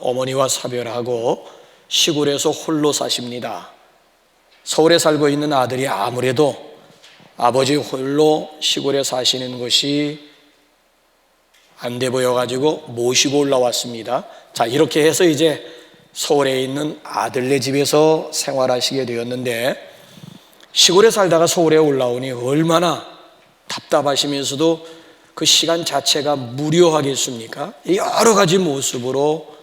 어머니와 사별하고 시골에서 홀로 사십니다. 서울에 살고 있는 아들이 아무래도 아버지 홀로 시골에 사시는 것이 안 돼 보여가지고 모시고 올라왔습니다. 자, 이렇게 해서 이제 서울에 있는 아들네 집에서 생활하시게 되었는데, 시골에 살다가 서울에 올라오니 얼마나 답답하시면서도 그 시간 자체가 무료하겠습니까? 여러 가지 모습으로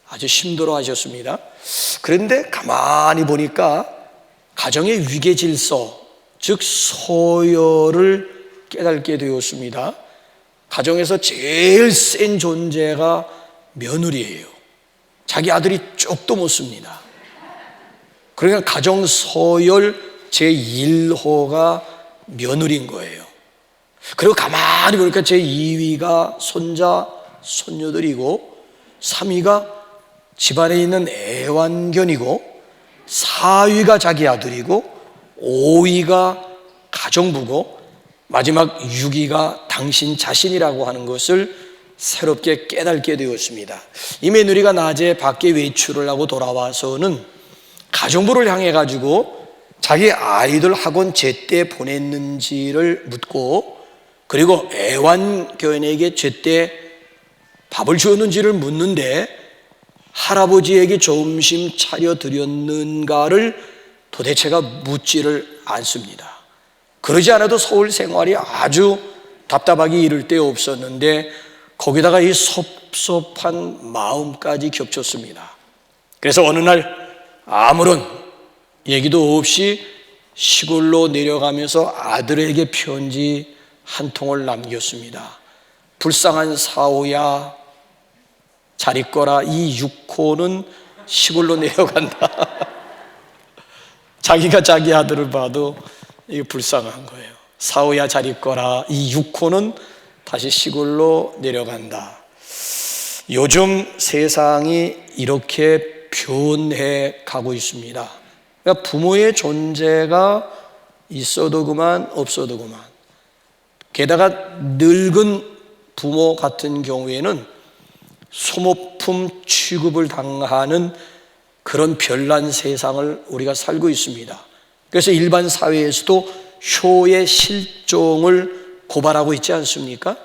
아주 힘들어 하셨습니다. 그런데 가만히 보니까 가정의 위계 질서, 즉 서열을 깨닫게 되었습니다. 가정에서 제일 센 존재가 며느리예요. 자기 아들이 쪽도 못 씁니다. 그러니까 가정 서열 제1호가 며느리인 거예요. 그리고 가만히 보니까 제2위가 손자, 손녀들이고, 3위가 집안에 있는 애완견이고, 4위가 자기 아들이고, 5위가 가정부고, 마지막 6위가 당신 자신이라고 하는 것을 새롭게 깨닫게 되었습니다. 이 며느리가 낮에 밖에 외출을 하고 돌아와서는 가정부를 향해 가지고 자기 아이들 학원 제때 보냈는지를 묻고, 그리고 애완견에게 제때 밥을 주었는지를 묻는데, 할아버지에게 점심 차려 드렸는가를 도대체가 묻지를 않습니다. 그러지 않아도 서울 생활이 아주 답답하기 이를 데 없었는데, 거기다가 이 섭섭한 마음까지 겹쳤습니다. 그래서 어느 날 아무런 얘기도 없이 시골로 내려가면서 아들에게 편지 한 통을 남겼습니다. 불쌍한 사오야, 잘 있거라. 이 6호는 시골로 내려간다. 자기가 자기 아들을 봐도 이게 불쌍한 거예요. 사오야, 잘 있거라. 이 6호는 다시 시골로 내려간다. 요즘 세상이 이렇게 변해 가고 있습니다. 그러니까 부모의 존재가 있어도 그만 없어도 그만. 게다가 늙은 부모 같은 경우에는 소모품 취급을 당하는 그런 별난 세상을 우리가 살고 있습니다. 그래서 일반 사회에서도 효의 실종을 고발하고 있지 않습니까?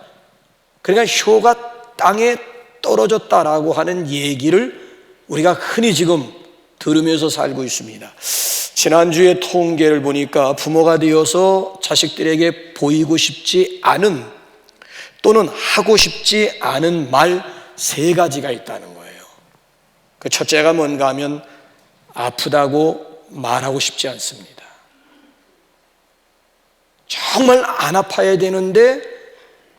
그러니까 효가 땅에 떨어졌다라고 하는 얘기를 우리가 흔히 지금 들으면서 살고 있습니다. 지난주에 통계를 보니까 부모가 되어서 자식들에게 보이고 싶지 않은 또는 하고 싶지 않은 말 3가지가 있다는 거예요. 그 첫째가 뭔가 하면 아프다고 말하고 싶지 않습니다. 정말 안 아파야 되는데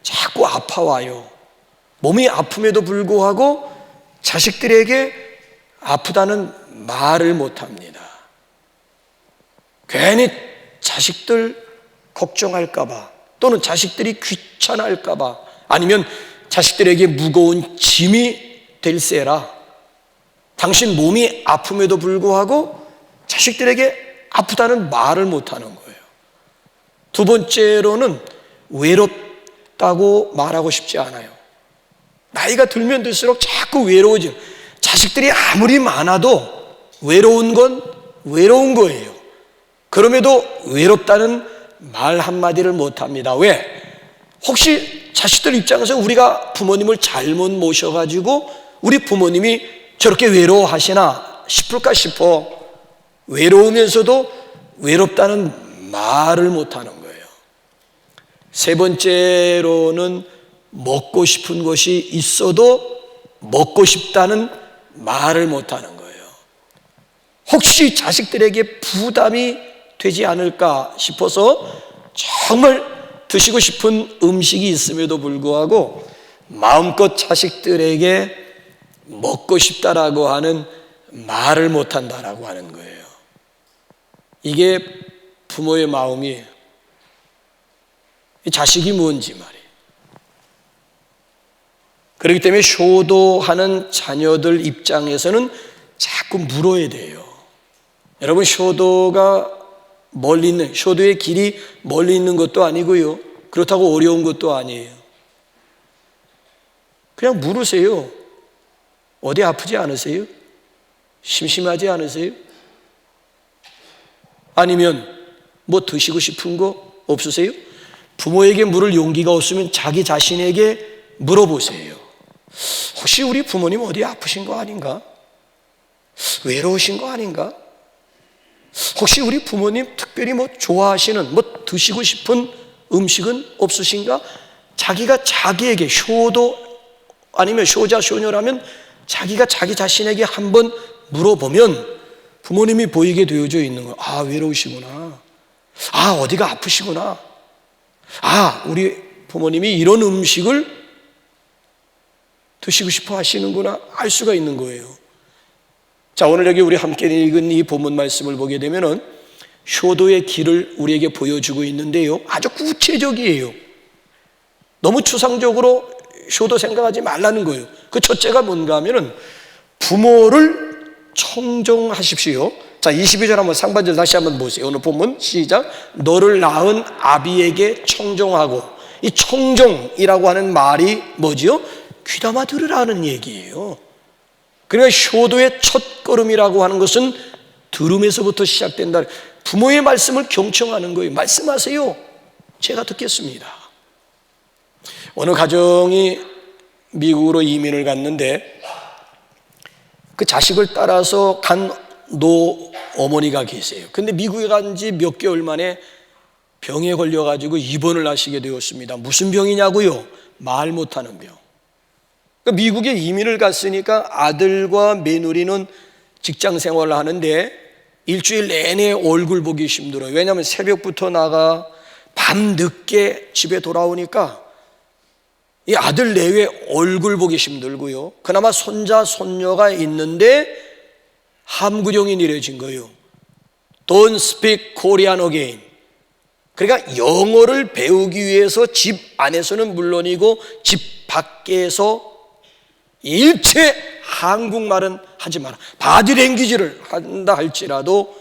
자꾸 아파와요. 몸이 아픔에도 불구하고 자식들에게 아프다는 말을 못합니다. 괜히 자식들 걱정할까 봐, 또는 자식들이 귀찮아할까 봐, 아니면 자식들에게 무거운 짐이 될세라 당신 몸이 아픔에도 불구하고 자식들에게 아프다는 말을 못하는 거예요. 두 번째로는 외롭다고 말하고 싶지 않아요. 나이가 들면 들수록 자꾸 외로워지는, 자식들이 아무리 많아도 외로운 건 외로운 거예요. 그럼에도 외롭다는 말 한마디를 못합니다. 왜? 혹시 자식들 입장에서 우리가 부모님을 잘못 모셔가지고 우리 부모님이 저렇게 외로워하시나 싶을까 싶어 외로우면서도 외롭다는 말을 못하는 거예요. 세 번째로는 먹고 싶은 것이 있어도 먹고 싶다는 말을 못하는 거예요. 혹시 자식들에게 부담이 되지 않을까 싶어서 정말 드시고 싶은 음식이 있음에도 불구하고 마음껏 자식들에게 먹고 싶다라고 하는 말을 못한다라고 하는 거예요. 이게 부모의 마음이에요. 자식이 뭔지 말이에요. 그렇기 때문에 효도하는 자녀들 입장에서는 자꾸 물어야 돼요. 여러분, 효도가 멀리 있는, 효도의 길이 멀리 있는 것도 아니고요, 그렇다고 어려운 것도 아니에요. 그냥 물으세요. 어디 아프지 않으세요? 심심하지 않으세요? 아니면 뭐 드시고 싶은 거 없으세요? 부모에게 물을 용기가 없으면 자기 자신에게 물어보세요. 혹시 우리 부모님 어디 아프신 거 아닌가? 외로우신 거 아닌가? 혹시 우리 부모님 특별히 뭐 좋아하시는 뭐 드시고 싶은 음식은 없으신가? 자기가 자기에게 효도 아니면 효자 효녀라면 자기가 자기 자신에게 한번 물어보면 부모님이 보이게 되어져 있는 거예요. 아, 외로우시구나. 아, 어디가 아프시구나. 아, 우리 부모님이 이런 음식을 드시고 싶어 하시는구나 알 수가 있는 거예요. 자, 오늘 여기 우리 함께 읽은 이 본문 말씀을 보게 되면은 효도의 길을 우리에게 보여주고 있는데요, 아주 구체적이에요. 너무 추상적으로 효도 생각하지 말라는 거예요. 그 첫째가 뭔가 하면은 부모를 청정하십시오. 자, 22절 한번 상반절 다시 한번 보세요. 오늘 본문 시작. 너를 낳은 아비에게 청정하고. 이 청정이라고 하는 말이 뭐지요? 귀담아 들으라는 얘기예요. 그러니까 효도의 첫걸음이라고 하는 것은 들음에서부터 시작된다. 부모의 말씀을 경청하는 거예요. 말씀하세요. 제가 듣겠습니다. 어느 가정이 미국으로 이민을 갔는데 그 자식을 따라서 간 노 어머니가 계세요. 근데 미국에 간 지 몇 개월 만에 병에 걸려가지고 입원을 하시게 되었습니다. 무슨 병이냐고요? 말 못하는 병. 그러니까 미국에 이민을 갔으니까 아들과 며느리는 직장 생활을 하는데 일주일 내내 얼굴 보기 힘들어요. 왜냐하면 새벽부터 나가 밤 늦게 집에 돌아오니까 이 아들 내외 얼굴 보기 힘들고요. 그나마 손자 손녀가 있는데 함구령이 내려진 거예요. Don't speak Korean again. 그러니까 영어를 배우기 위해서 집 안에서는 물론이고 집 밖에서 일체 한국말은 하지 마라. 바디랭귀지를 한다 할지라도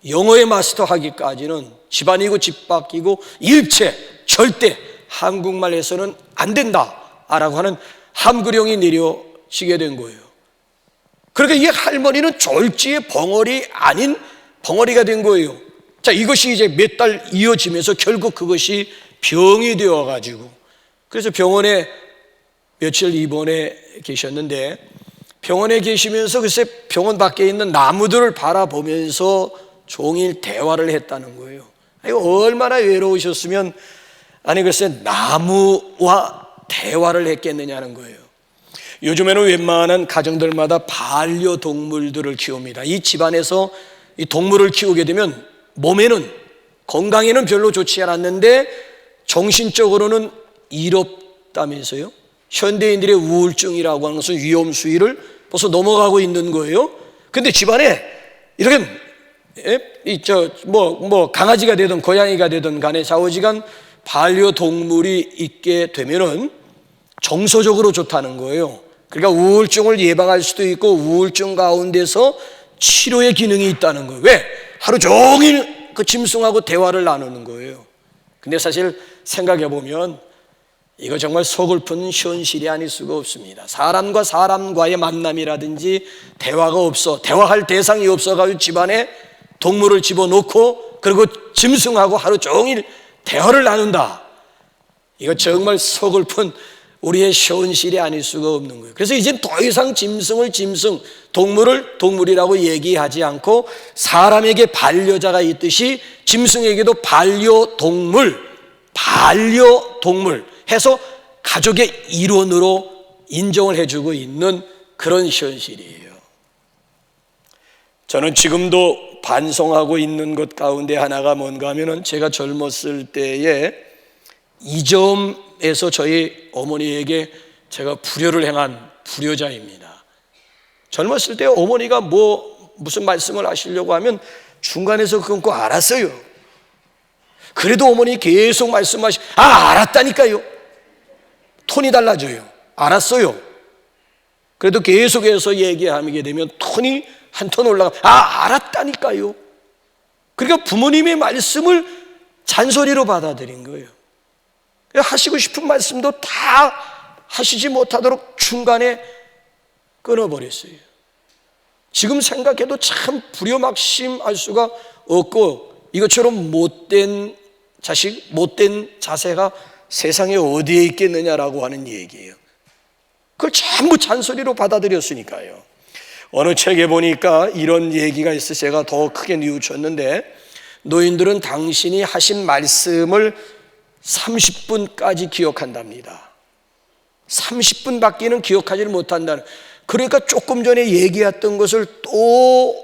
영어에 마스터하기까지는 집안이고 집 밖이고 일체 절대 한국말에서는 안 된다라고 하는 함구령이 내려지게 된 거예요. 그러니까 이 할머니는 졸지의 벙어리 아닌 벙어리가 된 거예요. 자, 이것이 이제 몇 달 이어지면서 결국 그것이 병이 되어가지고, 그래서 병원에 며칠 입원해 계셨는데, 병원에 계시면서 글쎄 병원 밖에 있는 나무들을 바라보면서 종일 대화를 했다는 거예요. 얼마나 외로우셨으면, 아니 글쎄 나무와 대화를 했겠느냐는 거예요. 요즘에는 웬만한 가정들마다 반려동물들을 키웁니다. 이 집안에서 이 동물을 키우게 되면 몸에는, 건강에는 별로 좋지 않았는데 정신적으로는 이롭다면서요. 현대인들의 우울증이라고 하는 것은 위험 수위를 벌써 넘어가고 있는 거예요. 근데 집안에 이렇게 강아지가 되든 고양이가 되든 간에 좌우지간 반려동물이 있게 되면은 정서적으로 좋다는 거예요. 그러니까 우울증을 예방할 수도 있고 우울증 가운데서 치료의 기능이 있다는 거예요. 왜? 하루 종일 그 짐승하고 대화를 나누는 거예요. 근데 사실 생각해 보면 이거 정말 서글픈 현실이 아닐 수가 없습니다. 사람과 사람과의 만남이라든지 대화가 없어, 대화할 대상이 없어가지고 집안에 동물을 집어넣고 그리고 짐승하고 하루 종일 대화를 나눈다. 이거 정말 서글픈 우리의 현실이 아닐 수가 없는 거예요. 그래서 이젠 더 이상 짐승을 짐승, 동물을 동물이라고 얘기하지 않고 사람에게 반려자가 있듯이 짐승에게도 반려동물 해서 가족의 일원으로 인정을 해주고 있는 그런 현실이에요. 저는 지금도 반성하고 있는 것 가운데 하나가 뭔가 하면은 제가 젊었을 때에 이 점에서 저희 어머니에게 제가 불효를 행한 불효자입니다. 젊었을 때 어머니가 무슨 말씀을 하시려고 하면 중간에서 그건 꼭 알았어요. 그래도 어머니 계속 알았다니까요. 톤이 달라져요. 알았어요. 그래도 계속해서 얘기하게 되면 톤이 한 톤 올라가. 알았다니까요. 그러니까 부모님의 말씀을 잔소리로 받아들인 거예요. 하시고 싶은 말씀도 다 하시지 못하도록 중간에 끊어버렸어요. 지금 생각해도 참 불효막심할 수가 없고, 이것처럼 못된 자식, 못된 자세가 세상에 어디에 있겠느냐라고 하는 얘기예요. 그걸 전부 잔소리로 받아들였으니까요. 어느 책에 보니까 이런 얘기가 있어서 제가 더 크게 뉘우쳤는데, 노인들은 당신이 하신 말씀을 30분까지 기억한답니다. 30분밖에는 기억하지를 못한다는. 그러니까 조금 전에 얘기했던 것을 또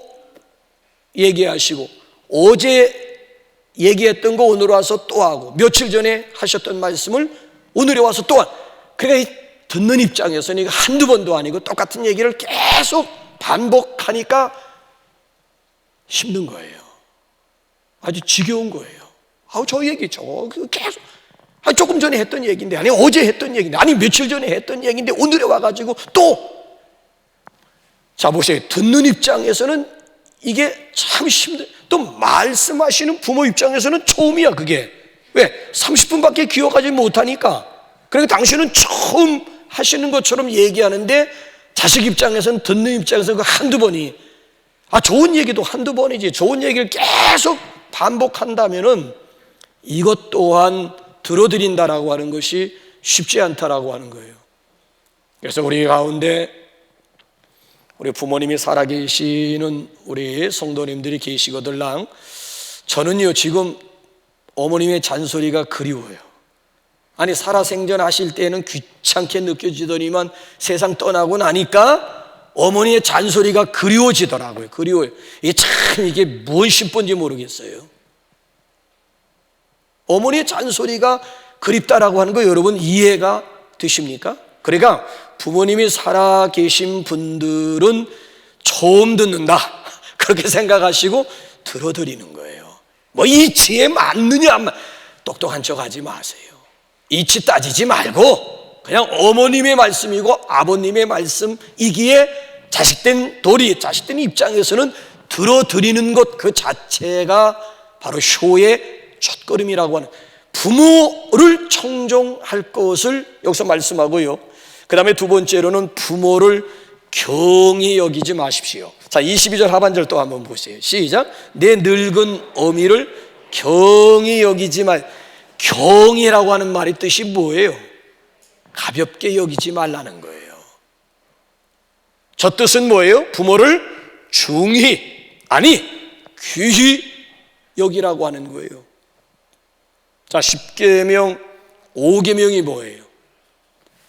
얘기하시고, 어제 얘기했던 거 오늘 와서 또 하고, 며칠 전에 하셨던 말씀을 오늘에 와서 또 하고. 그러니까 듣는 입장에서는 이거 한두 번도 아니고 똑같은 얘기를 계속 반복하니까 힘든 거예요. 아주 지겨운 거예요. 저 얘기 계속 조금 전에 했던 얘기인데, 아니 어제 했던 얘기인데, 아니 며칠 전에 했던 얘기인데 오늘에 와가지고 또. 자 보세요. 듣는 입장에서는 이게 참 힘들. 또 말씀하시는 부모 입장에서는 처음이야 그게. 왜? 30분밖에 기억하지 못하니까. 그러니까 당신은 처음 하시는 것처럼 얘기하는데, 자식 입장에서는, 듣는 입장에서는 그 한두 번이, 좋은 얘기도 한두 번이지, 좋은 얘기를 계속 반복한다면은 이것 또한 들어드린다라고 하는 것이 쉽지 않다라고 하는 거예요. 그래서 우리 가운데 우리 부모님이 살아계시는 우리 성도님들이 계시거들랑, 저는요 지금 어머님의 잔소리가 그리워요. 아니 살아생전 하실 때는 귀찮게 느껴지더니만 세상 떠나고 나니까 어머니의 잔소리가 그리워지더라고요. 그리워요. 이게 뭔 심보인지 모르겠어요. 어머니의 잔소리가 그립다라고 하는 거 여러분 이해가 되십니까? 그러니까 부모님이 살아계신 분들은 처음 듣는다 그렇게 생각하시고 들어드리는 거예요. 뭐 이치에 맞느냐 안 맞, 똑똑한 척 하지 마세요. 이치 따지지 말고 그냥 어머님의 말씀이고 아버님의 말씀이기에 자식된 도리, 자식된 입장에서는 들어드리는 것 그 자체가 바로 효의 첫걸음이라고 하는, 부모를 청종할 것을 여기서 말씀하고요. 그 다음에 두 번째로는 부모를 경히 여기지 마십시오. 자 22절 하반절 또 한번 보세요. 시작. 내 늙은 어미를 경히 여기지 말. 경이라고 하는 말의 뜻이 뭐예요? 가볍게 여기지 말라는 거예요. 저 뜻은 뭐예요? 부모를 중히, 아니 귀히 여기라고 하는 거예요. 자 10계명 5계명이 뭐예요?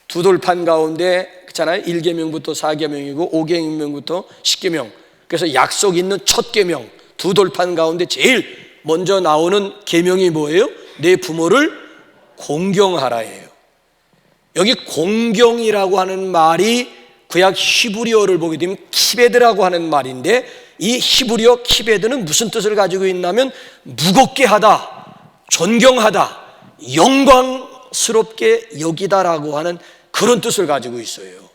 두 돌판 가운데 그렇잖아요. 1계명부터 4계명이고 5계명부터 10계명. 그래서 약속 있는 첫 계명, 두 돌판 가운데 제일 먼저 나오는 계명이 뭐예요? 내 부모를 공경하라예요. 여기 공경이라고 하는 말이 구약 히브리어를 보게 되면 키베드라고 하는 말인데, 이 히브리어 키베드는 무슨 뜻을 가지고 있냐면 무겁게 하다, 존경하다, 영광스럽게 여기다라고 하는 그런 뜻을 가지고 있어요.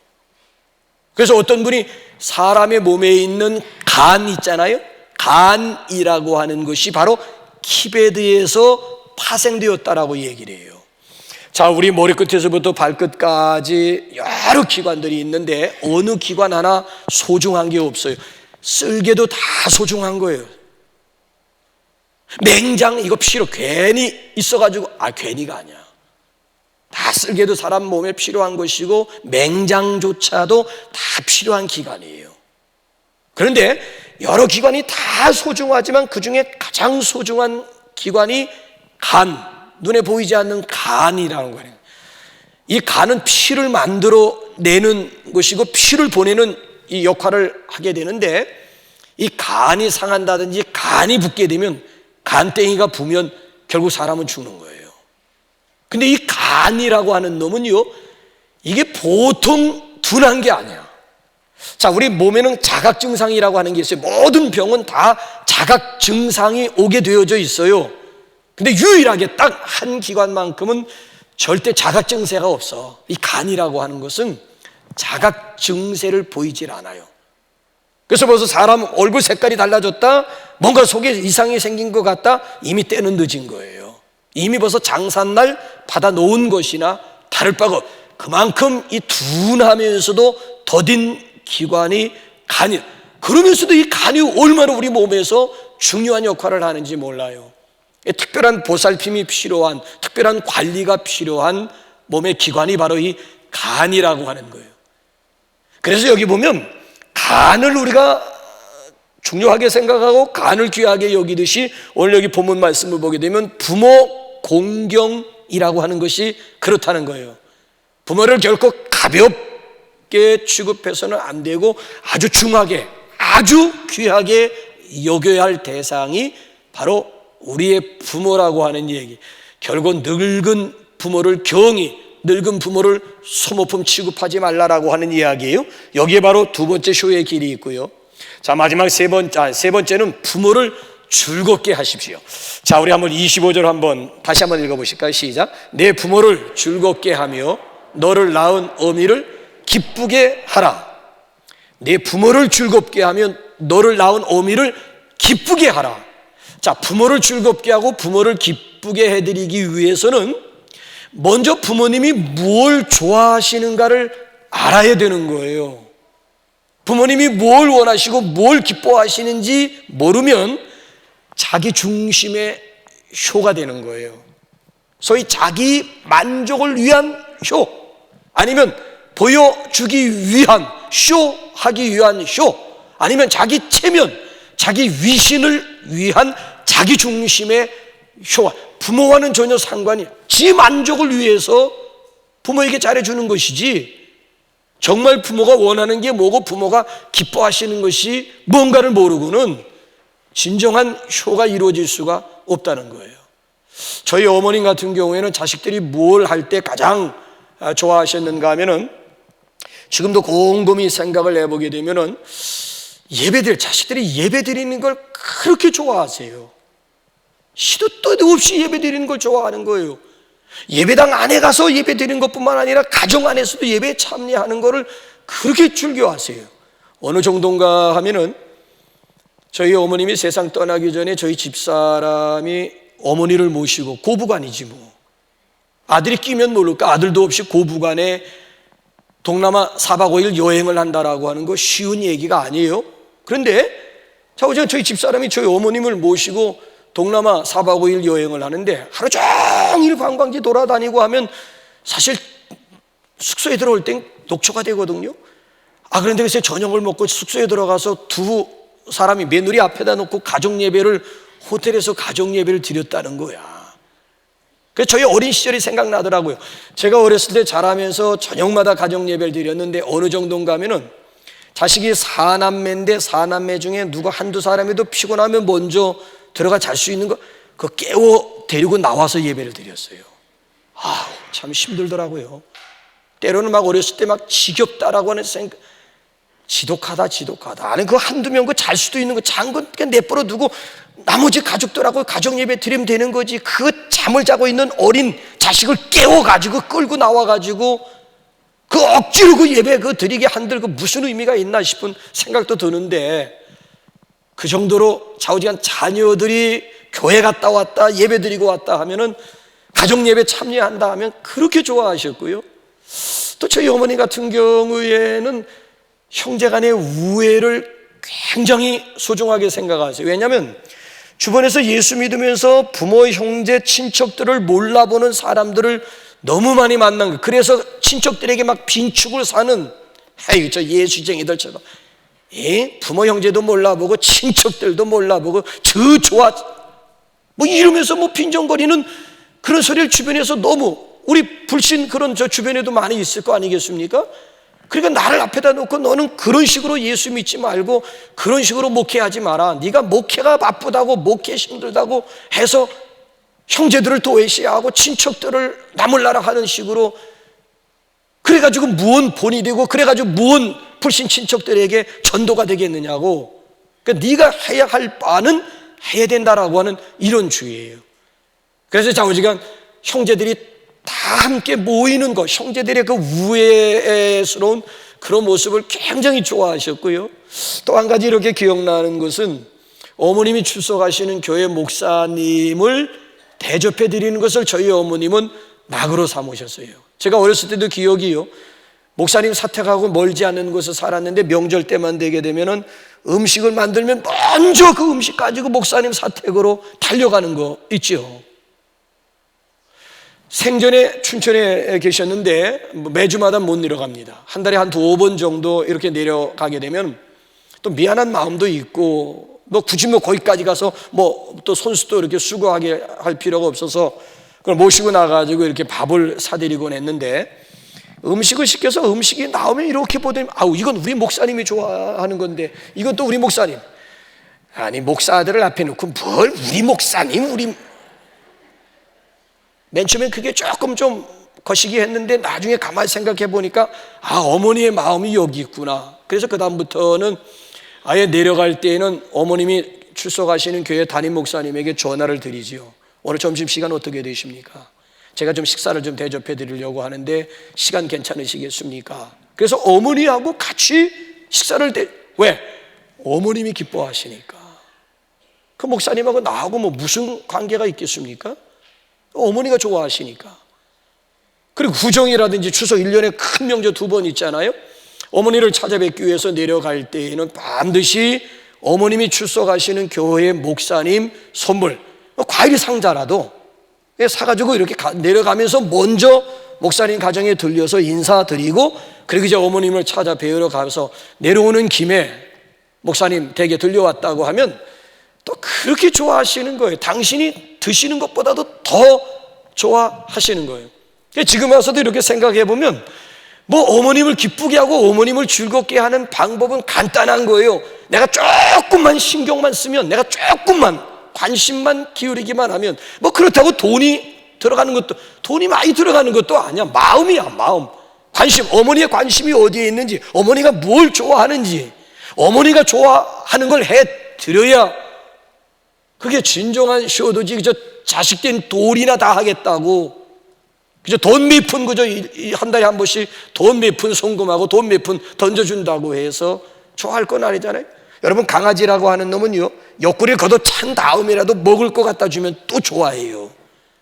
그래서 어떤 분이 사람의 몸에 있는 간 있잖아요. 간이라고 하는 것이 바로 키베드에서 파생되었다라고 얘기를 해요. 자, 우리 머리끝에서부터 발끝까지 여러 기관들이 있는데 어느 기관 하나 소중한 게 없어요. 쓸개도 다 소중한 거예요. 맹장 이거 필요 괜히 있어가지고 괜히가 아니야. 다 쓸개도 사람 몸에 필요한 것이고 맹장조차도 다 필요한 기관이에요. 그런데 여러 기관이 다 소중하지만 그 중에 가장 소중한 기관이 간, 눈에 보이지 않는 간이라는 거예요. 이 간은 피를 만들어 내는 것이고 피를 보내는 이 역할을 하게 되는데, 이 간이 상한다든지 간이 붓게 되면, 간땡이가 부면 결국 사람은 죽는 거예요. 근데 이 간이라고 하는 놈은요, 이게 보통 둔한 게 아니야. 자, 우리 몸에는 자각 증상이라고 하는 게 있어요. 모든 병은 다 자각 증상이 오게 되어져 있어요. 근데 유일하게 딱 한 기관만큼은 절대 자각 증세가 없어. 이 간이라고 하는 것은 자각 증세를 보이질 않아요. 그래서 벌써 사람 얼굴 색깔이 달라졌다, 뭔가 속에 이상이 생긴 것 같다, 이미 때는 늦은 거예요. 이미 벌써 장산날 받아 놓은 것이나 다를 바가, 그만큼 이 둔하면서도 더딘 기관이 간이. 그러면서도 이 간이 얼마나 우리 몸에서 중요한 역할을 하는지 몰라요. 특별한 보살핌이 필요한, 특별한 관리가 필요한 몸의 기관이 바로 이 간이라고 하는 거예요. 그래서 여기 보면 간을 우리가 중요하게 생각하고 간을 귀하게 여기듯이 오늘 여기 본문 말씀을 보게 되면 부모 공경이라고 하는 것이 그렇다는 거예요. 부모를 결코 가볍게 취급해서는 안 되고 아주 중하게, 아주 귀하게 여겨야 할 대상이 바로 우리의 부모라고 하는 얘기. 결국 늙은 부모를 경히, 늙은 부모를 소모품 취급하지 말라라고 하는 이야기예요. 여기에 바로 두 번째 쇼의 길이 있고요. 자, 마지막 세 번째는 부모를 즐겁게 하십시오. 자, 우리 한번 25절 다시 한번 읽어보실까요? 시작. 내 부모를 즐겁게 하며 너를 낳은 어미를 기쁘게 하라. 내 부모를 즐겁게 하면 너를 낳은 어미를 기쁘게 하라. 자, 부모를 즐겁게 하고 부모를 기쁘게 해드리기 위해서는 먼저 부모님이 뭘 좋아하시는가를 알아야 되는 거예요. 부모님이 뭘 원하시고 뭘 기뻐하시는지 모르면 자기 중심의 쇼가 되는 거예요. 소위 자기 만족을 위한 쇼, 아니면 보여주기 위한 쇼, 하기 위한 쇼, 아니면 자기 체면, 자기 위신을 위한 자기 중심의 쇼. 부모와는 전혀 상관이, 지 만족을 위해서 부모에게 잘해주는 것이지, 정말 부모가 원하는 게 뭐고 부모가 기뻐하시는 것이 뭔가를 모르고는 진정한 쇼가 이루어질 수가 없다는 거예요. 저희 어머님 같은 경우에는 자식들이 뭘 할 때 가장 좋아하셨는가 하면은, 지금도 곰곰이 생각을 해보게 되면은 자식들이 예배 드리는 걸 그렇게 좋아하세요. 시도 때도 없이 예배 드리는 걸 좋아하는 거예요. 예배당 안에 가서 예배 드리는 것뿐만 아니라 가정 안에서도 예배에 참여하는 것을 그렇게 즐겨하세요. 어느 정도인가 하면은, 저희 어머님이 세상 떠나기 전에 저희 집사람이 어머니를 모시고, 고부간이지 뭐, 아들이 끼면 모를까, 아들도 없이 고부간에 동남아 4박 5일 여행을 한다라고 하는 거 쉬운 얘기가 아니에요. 그런데 저희 집사람이 저희 어머님을 모시고 동남아 4박 5일 여행을 하는데 하루 종일 관광지 돌아다니고 하면 사실 숙소에 들어올 땐 녹초가 되거든요. 그런데 글쎄 저녁을 먹고 숙소에 들어가서 두 사람이 며느리 앞에다 놓고 호텔에서 가정 예배를 드렸다는 거야. 그래서 저희 어린 시절이 생각나더라고요. 제가 어렸을 때 자라면서 저녁마다 가정 예배를 드렸는데, 어느 정도인가 하면은 자식이 4남매인데 4남매 중에 누가 한두 사람이도 피곤하면 먼저 들어가 잘 수 있는 거 그거 깨워 데리고 나와서 예배를 드렸어요. 참 힘들더라고요. 때로는 막 어렸을 때 막 지겹다라고 하는 생각, 지독하다. 아니 그 한두 명 그 잘 수도 있는 거 잠깐 내버려 두고 나머지 가족들하고 가정 예배 드리면 되는 거지. 그 잠을 자고 있는 어린 자식을 깨워가지고 끌고 나와가지고 그 억지로 그 예배 드리게 한들 그 무슨 의미가 있나 싶은 생각도 드는데, 그 정도로 좌우지간 자녀들이 교회 갔다 왔다 예배 드리고 왔다 하면은, 가정 예배 참여한다 하면 그렇게 좋아하셨고요. 또 저희 어머니 같은 경우에는 형제간의 우애를 굉장히 소중하게 생각하세요. 왜냐하면 주변에서 예수 믿으면서 부모, 형제, 친척들을 몰라보는 사람들을 너무 많이 만난 거예요. 그래서 친척들에게 막 빈축을 사는, 저 예수쟁이들 처럼 부모 형제도 몰라보고 친척들도 몰라보고 저 좋아 뭐 이러면서 뭐 빈정거리는 그런 소리를 주변에서 너무, 우리 불신 그런 저 주변에도 많이 있을 거 아니겠습니까? 그러니까 나를 앞에다 놓고 너는 그런 식으로 예수 믿지 말고 그런 식으로 목회하지 마라. 네가 목회가 바쁘다고 목회 힘들다고 해서 형제들을 도외시하고 친척들을 나몰라라 하는 식으로, 그래가지고 무언 본이 되고 그래가지고 무언 불신 친척들에게 전도가 되겠느냐고. 그러니까 네가 해야 할 바는 해야 된다라고 하는 이런 주의예요. 그래서 좌우지간 형제들이 다 함께 모이는 것, 형제들의 그 우애스러운 그런 모습을 굉장히 좋아하셨고요. 또 한 가지 이렇게 기억나는 것은, 어머님이 출석하시는 교회 목사님을 대접해 드리는 것을 저희 어머님은 낙으로 삼으셨어요. 제가 어렸을 때도 기억이요, 목사님 사택하고 멀지 않는 곳에 살았는데 명절 때만 되게 되면은 음식을 만들면 먼저 그 음식 가지고 목사님 사택으로 달려가는 거 있죠. 생전에 춘천에 계셨는데 매주마다 못 내려갑니다. 한 달에 한 2번 정도 이렇게 내려가게 되면 또 미안한 마음도 있고, 굳이 거기까지 가서 또 손수도 이렇게 수고하게 할 필요가 없어서 그걸 모시고 나가지고 이렇게 밥을 사드리곤 했는데, 음식을 시켜서 음식이 나오면 이렇게 보더니 이건 우리 목사님이 좋아하는 건데, 이건 또 우리 목사님. 아니, 목사들을 앞에 놓고 뭘 우리 목사님, 맨 처음엔 그게 조금 좀 거시기 했는데 나중에 가만히 생각해 보니까 어머니의 마음이 여기 있구나. 그래서 그 다음부터는 아예 내려갈 때에는 어머님이 출석하시는 교회 담임 목사님에게 전화를 드리지요. 오늘 점심시간 어떻게 되십니까? 제가 좀 식사를 좀 대접해 드리려고 하는데 시간 괜찮으시겠습니까? 그래서 어머니하고 같이 식사를 왜? 어머님이 기뻐하시니까. 그 목사님하고 나하고 무슨 관계가 있겠습니까? 어머니가 좋아하시니까. 그리고 구정이라든지 추석 1년에 큰 명절 2번 있잖아요. 어머니를 찾아뵙기 위해서 내려갈 때에는 반드시 어머님이 출석하시는 교회 목사님 선물, 과일 상자라도 사가지고 이렇게 내려가면서 먼저 목사님 가정에 들려서 인사드리고, 그리고 이제 어머님을 찾아 뵈러 가서 내려오는 김에 목사님 댁에 들려왔다고 하면 또 그렇게 좋아하시는 거예요. 당신이 드시는 것보다도 더 좋아하시는 거예요. 지금 와서도 이렇게 생각해 보면 어머님을 기쁘게 하고 어머님을 즐겁게 하는 방법은 간단한 거예요. 내가 조금만 신경만 쓰면, 내가 조금만 관심만 기울이기만 하면, 그렇다고 돈이 많이 들어가는 것도 아니야. 마음이야, 마음. 관심, 어머니의 관심이 어디에 있는지, 어머니가 뭘 좋아하는지, 어머니가 좋아하는 걸 해드려야 그게 진정한 효도지. 그저 자식된 돌이나 다 하겠다고, 그저 돈 몇 푼, 그저 한 달에 한 번씩 돈 몇 푼 송금하고 돈 몇 푼 던져준다고 해서 좋아할 건 아니잖아요. 여러분, 강아지라고 하는 놈은요, 옆구리를 걷어 찬 다음이라도 먹을 거 갖다 주면 또 좋아해요.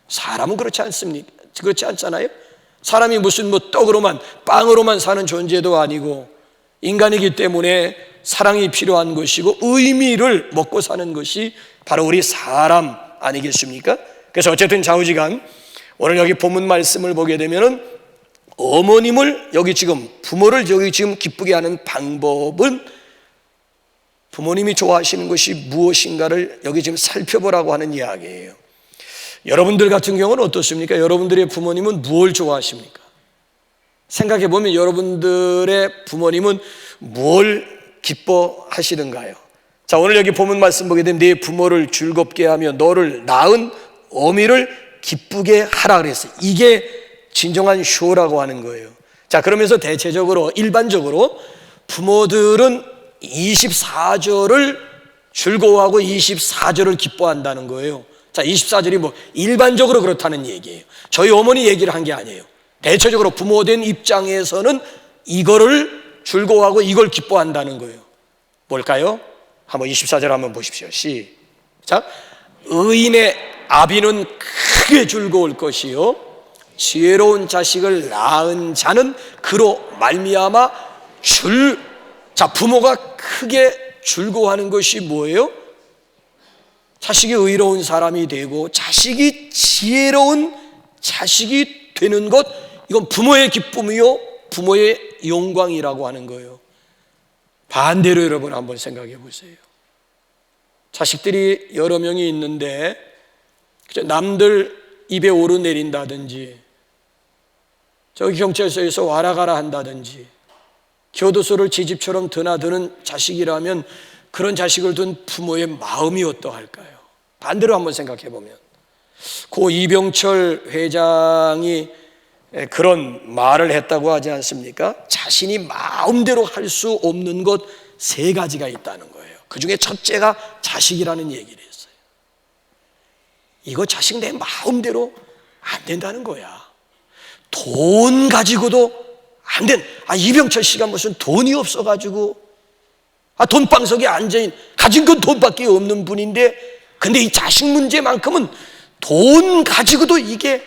사람은 그렇지 않습니까? 그렇지 않잖아요. 사람이 무슨 떡으로만, 빵으로만 사는 존재도 아니고, 인간이기 때문에 사랑이 필요한 것이고 의미를 먹고 사는 것이 바로 우리 사람 아니겠습니까? 그래서 어쨌든 좌우지간 오늘 여기 본문 말씀을 보게 되면은 어머님을 부모를 여기 지금 기쁘게 하는 방법은, 부모님이 좋아하시는 것이 무엇인가를 여기 지금 살펴보라고 하는 이야기예요. 여러분들 같은 경우는 어떻습니까? 여러분들의 부모님은 무엇을 좋아하십니까? 생각해 보면 여러분들의 부모님은 뭘 기뻐하시는가요? 자, 오늘 여기 본문 말씀 보게 되면 네 부모를 즐겁게 하며 너를 낳은 어미를 기쁘게 하라 그랬어요. 이게 진정한 효라고 하는 거예요. 자, 그러면서 대체적으로 일반적으로 부모들은 24절을 즐거워하고 24절을 기뻐한다는 거예요. 자, 24절이 일반적으로 그렇다는 얘기예요. 저희 어머니 얘기를 한 게 아니에요. 대체적으로 부모된 입장에서는 이거를 즐거워하고 이걸 기뻐한다는 거예요. 뭘까요? 한번 24절 한번 보십시오. 시작. 의인의 아비는 크게 즐거울 것이요 지혜로운 자식을 낳은 자는 그로 말미암아 부모가 크게 즐거워하는 것이 뭐예요? 자식이 의로운 사람이 되고 자식이 지혜로운 자식이 되는 것, 이건 부모의 기쁨이요 부모의 영광이라고 하는 거예요. 반대로 여러분 한번 생각해 보세요. 자식들이 여러 명이 있는데 남들 입에 오르내린다든지, 저기 경찰서에서 와라 가라 한다든지, 교도소를 지 집처럼 드나드는 자식이라면 그런 자식을 둔 부모의 마음이 어떠할까요? 반대로 한번 생각해 보면, 고 이병철 회장이 그런 말을 했다고 하지 않습니까? 자신이 마음대로 할 수 없는 것 3가지가 있다는 거예요. 그 중에 첫째가 자식이라는 얘기를 했어요. 이거 자식 내 마음대로 안 된다는 거야. 돈 가지고도 안 된, 이병철 씨가 무슨 돈이 없어가지고, 돈방석에 앉아있는, 가진 건 돈밖에 없는 분인데, 근데 이 자식 문제만큼은 돈 가지고도 이게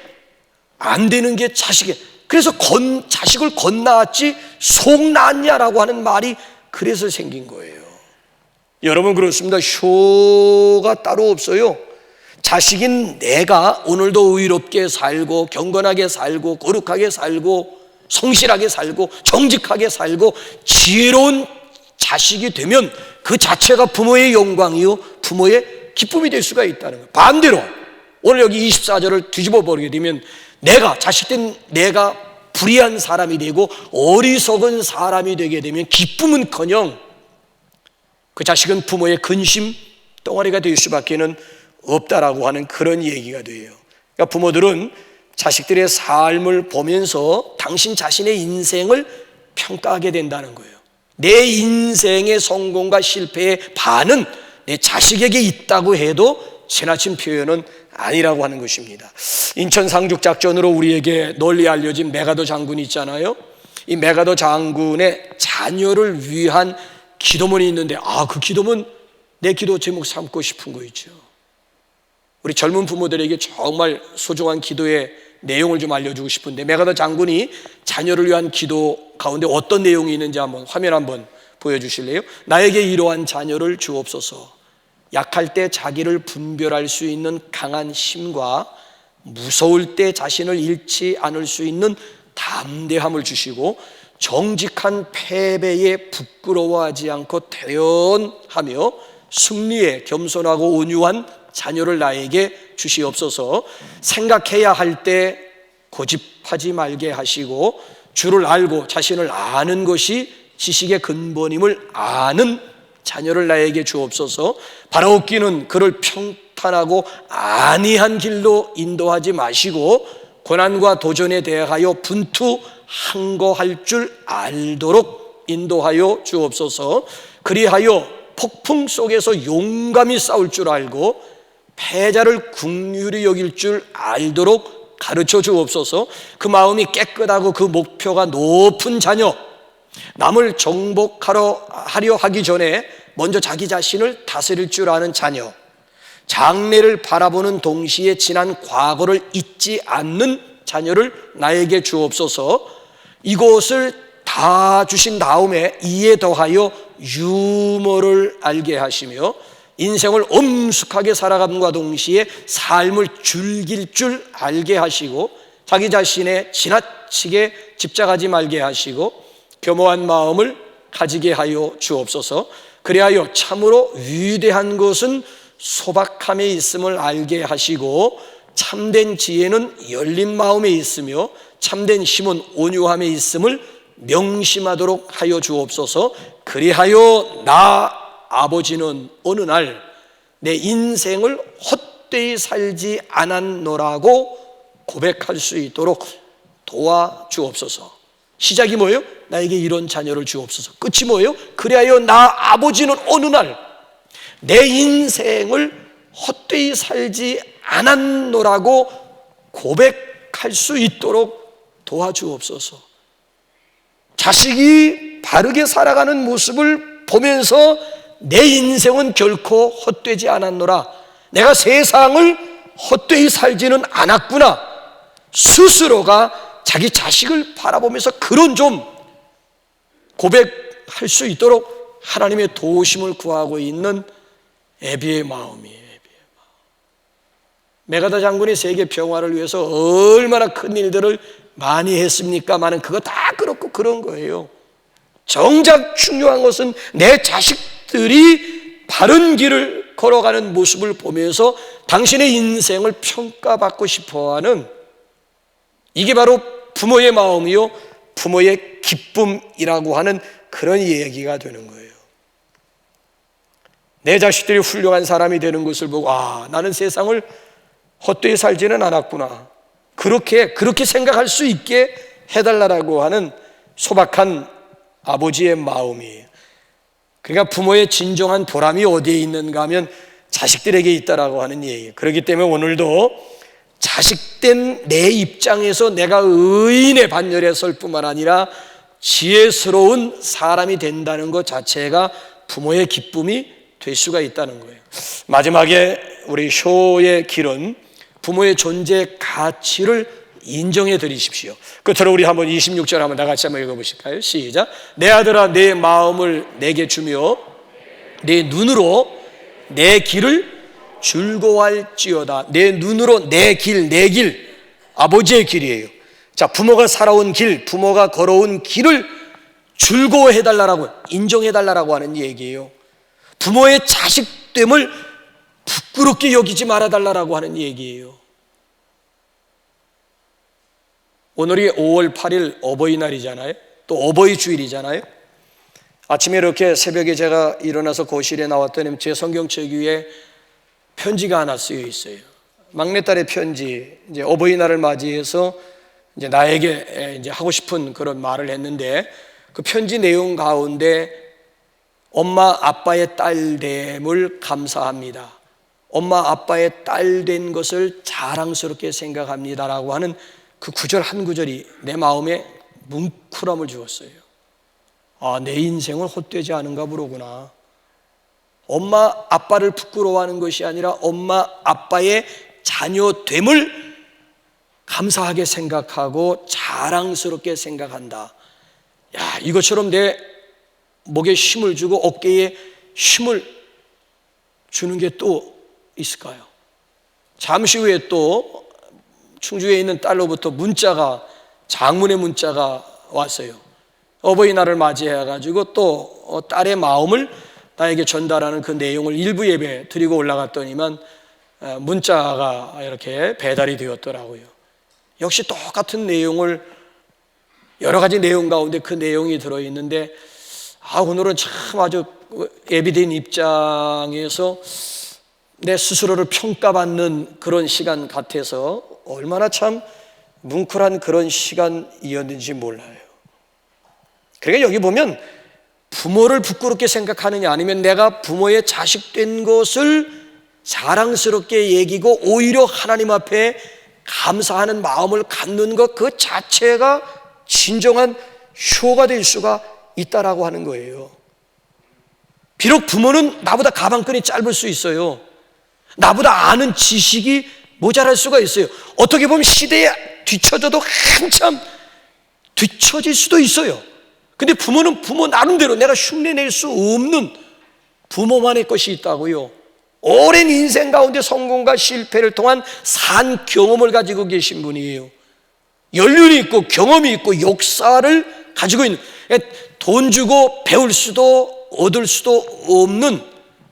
안 되는 게 자식이에요. 그래서 자식을 건 낳았지 속 낳았냐라고 하는 말이 그래서 생긴 거예요. 여러분, 그렇습니다. 효가 따로 없어요. 자식인 내가 오늘도 의롭게 살고 경건하게 살고 거룩하게 살고 성실하게 살고 정직하게 살고 지혜로운 자식이 되면 그 자체가 부모의 영광이요 부모의 기쁨이 될 수가 있다는 거예요. 반대로 오늘 여기 24절을 뒤집어 버리게 되면 자식된 내가 불의한 사람이 되고 어리석은 사람이 되게 되면 기쁨은커녕 그 자식은 부모의 근심 덩어리가 될 수밖에는 없다라고 하는 그런 얘기가 돼요. 그러니까 부모들은 자식들의 삶을 보면서 당신 자신의 인생을 평가하게 된다는 거예요. 내 인생의 성공과 실패의 반은 내 자식에게 있다고 해도 지나친 표현은 아니라고 하는 것입니다. 인천 상륙작전으로 우리에게 널리 알려진 메가더 장군이 있잖아요. 이 메가더 장군의 자녀를 위한 기도문이 있는데 그 기도문 내 기도 제목 삼고 싶은 거 있죠. 우리 젊은 부모들에게 정말 소중한 기도의 내용을 좀 알려주고 싶은데, 메가더 장군이 자녀를 위한 기도 가운데 어떤 내용이 있는지 화면 한번 보여주실래요? 나에게 이러한 자녀를 주옵소서. 약할 때 자기를 분별할 수 있는 강한 힘과 무서울 때 자신을 잃지 않을 수 있는 담대함을 주시고, 정직한 패배에 부끄러워하지 않고 대연하며 승리에 겸손하고 온유한 자녀를 나에게 주시옵소서. 생각해야 할 때 고집하지 말게 하시고, 주를 알고 자신을 아는 것이 지식의 근본임을 아는 자녀를 나에게 주옵소서. 바라옵기는 그를 평탄하고 안이한 길로 인도하지 마시고, 고난과 도전에 대하여 분투항거할 줄 알도록 인도하여 주옵소서. 그리하여 폭풍 속에서 용감히 싸울 줄 알고 패자를 긍휼히 여길 줄 알도록 가르쳐 주옵소서. 그 마음이 깨끗하고 그 목표가 높은 자녀, 남을 정복하려 하기 전에 먼저 자기 자신을 다스릴 줄 아는 자녀, 장래를 바라보는 동시에 지난 과거를 잊지 않는 자녀를 나에게 주옵소서. 이것을 다 주신 다음에 이에 더하여 유머를 알게 하시며 인생을 엄숙하게 살아감과 동시에 삶을 즐길 줄 알게 하시고, 자기 자신에 지나치게 집착하지 말게 하시고 겸허한 마음을 가지게 하여 주옵소서. 그리하여 참으로 위대한 것은 소박함에 있음을 알게 하시고, 참된 지혜는 열린 마음에 있으며 참된 힘은 온유함에 있음을 명심하도록 하여 주옵소서. 그리하여 나 아버지는 어느 날 내 인생을 헛되이 살지 않았노라고 고백할 수 있도록 도와주옵소서. 시작이 뭐예요? 나에게 이런 자녀를 주옵소서. 끝이 뭐예요? 그리하여 나 아버지는 어느 날 내 인생을 헛되이 살지 않았노라고 고백할 수 있도록 도와주옵소서. 자식이 바르게 살아가는 모습을 보면서 내 인생은 결코 헛되지 않았노라, 내가 세상을 헛되이 살지는 않았구나, 스스로가 자기 자식을 바라보면서 그런 좀 고백할 수 있도록 하나님의 도우심을 구하고 있는 애비의 마음이에요. 메가더 장군이 세계 평화를 위해서 얼마나 큰 일들을 많이 했습니까마는 그거 다 그렇고 그런 거예요. 정작 중요한 것은 내 자식들이 바른 길을 걸어가는 모습을 보면서 당신의 인생을 평가받고 싶어하는, 이게 바로 부모의 마음이요 부모의 기쁨이라고 하는 그런 얘기가 되는 거예요. 내 자식들이 훌륭한 사람이 되는 것을 보고 나는 세상을 헛되이 살지는 않았구나, 그렇게 생각할 수 있게 해달라고 하는 소박한 아버지의 마음이에요. 그러니까 부모의 진정한 보람이 어디에 있는가 하면 자식들에게 있다라고 하는 얘기예요. 그렇기 때문에 오늘도 자식된 내 입장에서 내가 의인의 반열에 설 뿐만 아니라 지혜스러운 사람이 된다는 것 자체가 부모의 기쁨이 될 수가 있다는 거예요. 마지막에 우리 쇼의 길은 부모의 존재 가치를 인정해 드리십시오. 끝으로 우리 한번 26절 한번 다 같이 한번 읽어보실까요? 시작. 내 아들아 내 마음을 내게 주며 내 눈으로 내 길을 즐거워할지어다. 내 눈으로 내 길 아버지의 길이에요. 자, 부모가 살아온 길, 부모가 걸어온 길을 즐거워해달라고, 인정해달라고 하는 얘기예요. 부모의 자식됨을 부끄럽게 여기지 말아달라고 하는 얘기예요. 오늘이 5월 8일 어버이날이잖아요. 또 어버이 주일이잖아요. 아침에 이렇게 새벽에 제가 일어나서 거실에 나왔더니 제 성경책 위에 편지가 하나 쓰여 있어요. 막내딸의 편지. 이제 어버이날을 맞이해서 이제 나에게 이제 하고 싶은 그런 말을 했는데, 그 편지 내용 가운데 엄마 아빠의 딸됨을 감사합니다. 엄마 아빠의 딸 된 것을 자랑스럽게 생각합니다라고 하는 그 구절 한 구절이 내 마음에 뭉클함을 주었어요. 아, 내 인생은 헛되지 않은가 보로구나. 엄마 아빠를 부끄러워하는 것이 아니라 엄마 아빠의 자녀됨을 감사하게 생각하고 자랑스럽게 생각한다. 야, 이것처럼 내 목에 힘을 주고 어깨에 힘을 주는 게 또 있을까요? 잠시 후에 또 충주에 있는 딸로부터 장문의 문자가 왔어요. 어버이날을 맞이해가지고 또 딸의 마음을 나에게 전달하는 그 내용을 일부 예배 드리고 올라갔더니만 문자가 이렇게 배달이 되었더라고요. 역시 똑같은 내용을, 여러 가지 내용 가운데 그 내용이 들어있는데, 오늘은 참 아주 예비된 입장에서 내 스스로를 평가받는 그런 시간 같아서 얼마나 참 뭉클한 그런 시간이었는지 몰라요. 그러니까 여기 보면 부모를 부끄럽게 생각하느냐, 아니면 내가 부모의 자식 된 것을 자랑스럽게 여기고 오히려 하나님 앞에 감사하는 마음을 갖는 것 그 자체가 진정한 효가 될 수가 있다라고 하는 거예요. 비록 부모는 나보다 가방끈이 짧을 수 있어요. 나보다 아는 지식이 모자랄 수가 있어요. 어떻게 보면 시대에 뒤처져도 한참 뒤처질 수도 있어요. 근데 부모는 부모 나름대로 내가 흉내낼 수 없는 부모만의 것이 있다고요. 오랜 인생 가운데 성공과 실패를 통한 산 경험을 가지고 계신 분이에요. 연륜이 있고 경험이 있고 역사를 가지고 있는, 돈 주고 배울 수도 얻을 수도 없는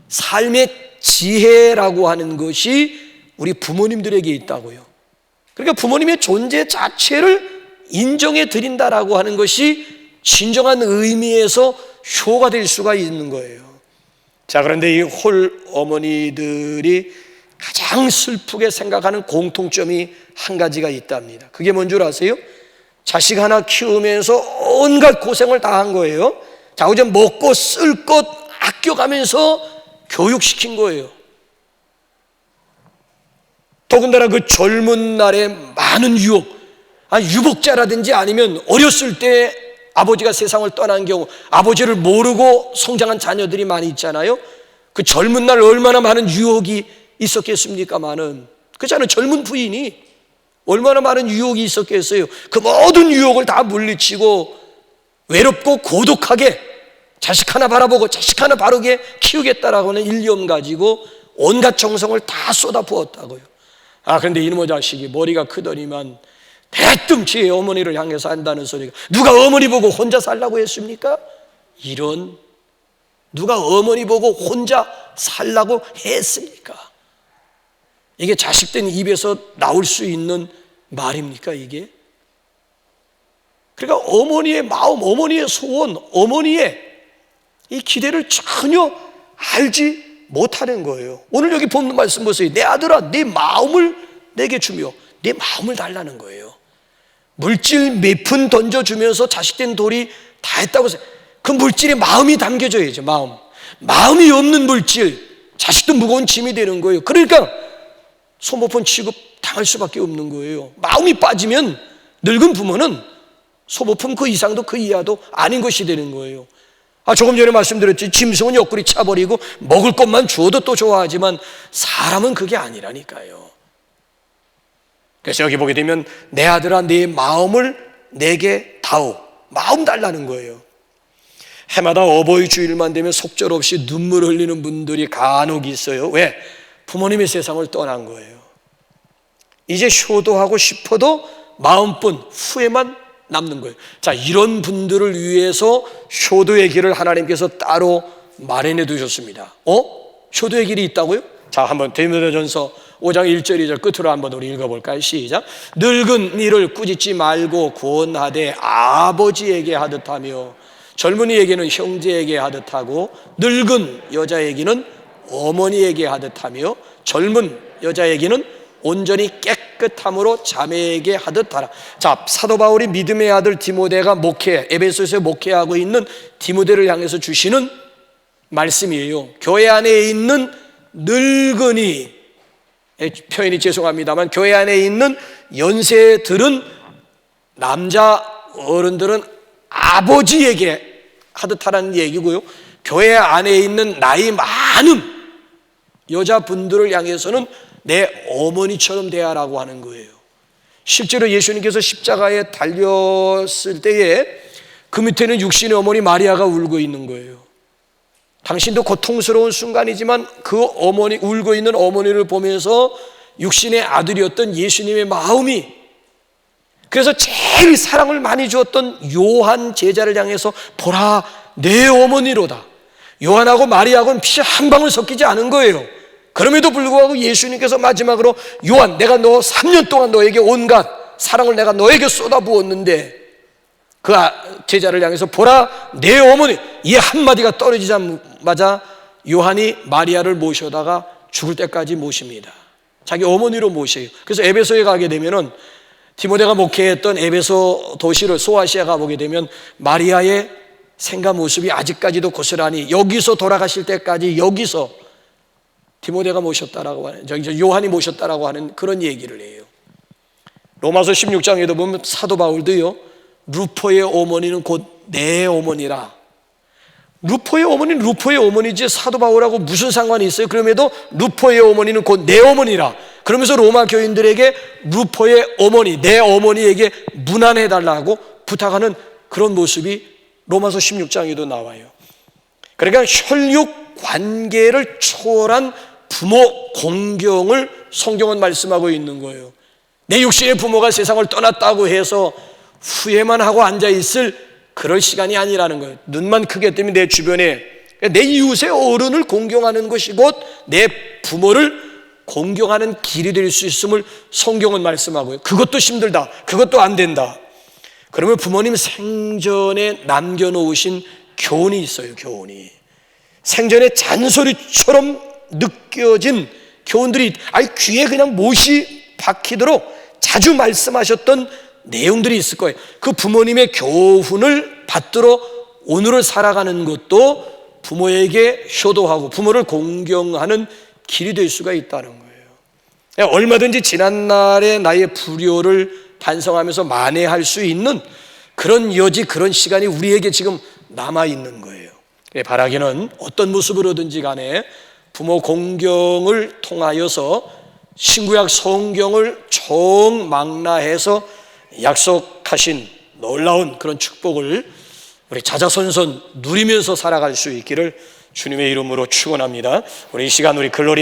삶의 지혜라고 하는 것이 우리 부모님들에게 있다고요. 그러니까 부모님의 존재 자체를 인정해 드린다라고 하는 것이 진정한 의미에서 효가 될 수가 있는 거예요. 자, 그런데 이 홀 어머니들이 가장 슬프게 생각하는 공통점이 한 가지가 있답니다. 그게 뭔 줄 아세요? 자식 하나 키우면서 온갖 고생을 다 한 거예요. 자, 이제 먹고 쓸 것 아껴가면서 교육시킨 거예요. 더군다나 그 젊은 날에 많은 유혹, 유복자라든지 아니면 어렸을 때 아버지가 세상을 떠난 경우 아버지를 모르고 성장한 자녀들이 많이 있잖아요. 그 젊은 날 얼마나 많은 유혹이 있었겠습니까? 그렇잖아요. 젊은 부인이 얼마나 많은 유혹이 있었겠어요. 그 모든 유혹을 다 물리치고 외롭고 고독하게 자식 하나 바라보고 자식 하나 바르게 키우겠다라고 하는 일념 가지고 온갖 정성을 다 쏟아부었다고요. 그런데 이놈의 자식이 머리가 크더니만 대뜸 제 어머니를 향해서 한다는 소리가, 누가 어머니 보고 혼자 살라고 했습니까? 이런, 누가 어머니 보고 혼자 살라고 했습니까? 이게 자식된 입에서 나올 수 있는 말입니까, 이게? 그러니까 어머니의 마음, 어머니의 소원, 어머니의 이 기대를 전혀 알지 못하는 거예요. 오늘 여기 보는 말씀 보세요. 내 아들아, 내 마음을 내게 주며 내 마음을 달라는 거예요. 물질 몇 푼 던져주면서 자식된 돌이 다 했다고 해서 그 물질에 마음이 담겨져야죠. 마음이 없는 물질, 자식도 무거운 짐이 되는 거예요. 그러니까 소모품 취급 당할 수밖에 없는 거예요. 마음이 빠지면 늙은 부모는 소모품 그 이상도 그 이하도 아닌 것이 되는 거예요. 조금 전에 말씀드렸죠. 짐승은 옆구리 차버리고 먹을 것만 주어도 또 좋아하지만 사람은 그게 아니라니까요. 그래서 여기 보게 되면 내 아들아 네 마음을 내게 다오, 마음 달라는 거예요. 해마다 어버이 주일만 되면 속절없이 눈물 흘리는 분들이 간혹 있어요. 왜? 부모님의 세상을 떠난 거예요. 이제 효도하고 싶어도 마음뿐 후회만 남는 거예요. 자, 이런 분들을 위해서 효도의 길을 하나님께서 따로 마련해 두셨습니다. 효도의 길이 있다고요? 자, 한번 디모데전서 5장 1절 2절 끝으로 한번 우리 읽어볼까요? 시작. 늙은 이를 꾸짖지 말고 권하되 아버지에게 하듯하며 젊은이에게는 형제에게 하듯하고 늙은 여자에게는 어머니에게 하듯하며 젊은 여자에게는 온전히 깨끗함으로 자매에게 하듯하라. 자, 사도 바울이 믿음의 아들 디모데가 에베소에서 목회하고 있는 디모데를 향해서 주시는 말씀이에요. 교회 안에 있는 늙은이, 표현이 죄송합니다만 교회 안에 있는 연세들은, 남자 어른들은 아버지에게 하듯하라는 얘기고요, 교회 안에 있는 나이 많은 여자분들을 향해서는 내 어머니처럼 대하라고 하는 거예요. 실제로 예수님께서 십자가에 달렸을 때에 그 밑에는 육신의 어머니 마리아가 울고 있는 거예요. 당신도 고통스러운 순간이지만 그 어머니, 울고 있는 어머니를 보면서 육신의 아들이었던 예수님의 마음이, 그래서 제일 사랑을 많이 주었던 요한 제자를 향해서 보라 내 어머니로다. 요한하고 마리아하고는 피 한 방울 섞이지 않은 거예요. 그럼에도 불구하고 예수님께서 마지막으로 요한, 내가 너 3년 동안 너에게 온갖 사랑을 내가 너에게 쏟아부었는데, 그 제자를 향해서 보라 내 어머니, 이 한마디가 떨어지자마자 요한이 마리아를 모셔다가 죽을 때까지 모십니다. 자기 어머니로 모셔요. 그래서 에베소에 가게 되면은, 디모데가 목회했던 에베소 도시를 소아시아 가보게 되면 마리아의 생각 모습이 아직까지도 고스란히, 여기서 돌아가실 때까지 여기서 디모데가 모셨다라고 하는, 요한이 모셨다라고 하는 그런 얘기를 해요. 로마서 16장에도 보면 사도 바울도요, 루포의 어머니는 곧 내 어머니라. 루포의 어머니는 루포의 어머니지 사도 바울하고 무슨 상관이 있어요? 그럼에도 루포의 어머니는 곧 내 어머니라. 그러면서 로마 교인들에게 루포의 어머니, 내 어머니에게 문안해달라고 부탁하는 그런 모습이 로마서 16장에도 나와요. 그러니까 혈육 관계를 초월한 부모 공경을 성경은 말씀하고 있는 거예요. 내 육신의 부모가 세상을 떠났다고 해서 후회만 하고 앉아있을 그럴 시간이 아니라는 거예요. 눈만 크게 뜨면 내 주변에 내 이웃의 어른을 공경하는 것이 곧 내 부모를 공경하는 길이 될 수 있음을 성경은 말씀하고요. 그것도 힘들다, 그것도 안 된다. 그러면 부모님 생전에 남겨놓으신 교훈이 있어요. 교훈이 생전에 잔소리처럼 느껴진 교훈들이, 귀에 그냥 못이 박히도록 자주 말씀하셨던 내용들이 있을 거예요. 그 부모님의 교훈을 받들어 오늘을 살아가는 것도 부모에게 효도하고 부모를 공경하는 길이 될 수가 있다는 거예요. 얼마든지 지난날의 나의 불효를 반성하면서 만회할 수 있는 그런 여지, 그런 시간이 우리에게 지금 남아있는 거예요. 바라기는 어떤 모습으로든지 간에 부모 공경을 통하여서 신구약 성경을 총망라해서 약속하신 놀라운 그런 축복을 우리 자자손손 누리면서 살아갈 수 있기를 주님의 이름으로 축원합니다. 우리 이 시간 우리 글로리